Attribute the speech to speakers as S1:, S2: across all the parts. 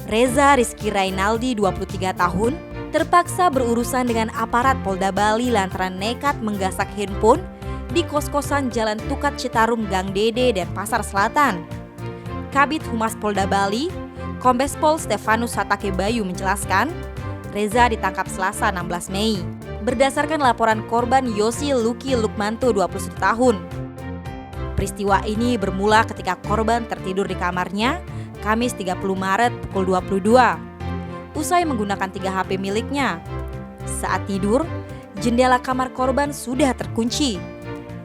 S1: Reza Rizky Rainaldi, 23 tahun, terpaksa berurusan dengan aparat Polda Bali lantaran nekat menggasak handphone di kos-kosan Jalan Tukat Citarum, Gang Dede, Denpasar Selatan. Kabid Humas Polda Bali, Kombes Pol Stefanus Satake Bayu menjelaskan, Reza ditangkap Selasa 16 Mei. Berdasarkan laporan korban Yosi Luki Lukmanto, 21 tahun. Peristiwa ini bermula ketika korban tertidur di kamarnya Kamis 30 Maret pukul 22. Usai menggunakan 3 HP miliknya. Saat tidur, jendela kamar korban sudah terkunci.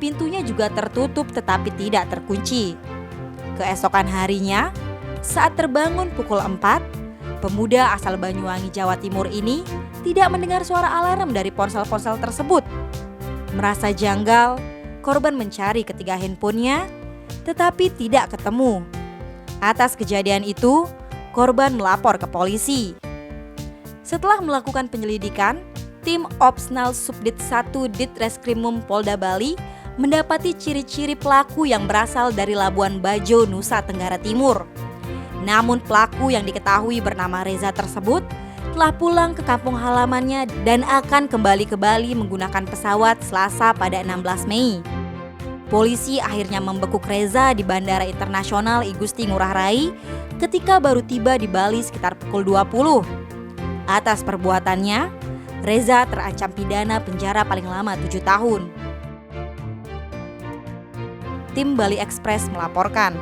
S1: Pintunya juga tertutup tetapi tidak terkunci. Keesokan harinya, saat terbangun pukul 4, pemuda asal Banyuwangi, Jawa Timur ini tidak mendengar suara alarm dari ponsel-ponsel tersebut. Merasa janggal, korban mencari ketiga handphonenya, tetapi tidak ketemu. Atas kejadian itu, korban melapor ke polisi. Setelah melakukan penyelidikan, tim Opsnal Subdit 1 Ditreskrimum Polda Bali mendapati ciri-ciri pelaku yang berasal dari Labuan Bajo, Nusa Tenggara Timur. Namun pelaku yang diketahui bernama Reza tersebut telah pulang ke kampung halamannya dan akan kembali ke Bali menggunakan pesawat Selasa pada 16 Mei. Polisi akhirnya membekuk Reza di Bandara Internasional I Gusti Ngurah Rai ketika baru tiba di Bali sekitar pukul 20. Atas perbuatannya, Reza terancam pidana penjara paling lama 7 tahun. Tim Bali Express melaporkan.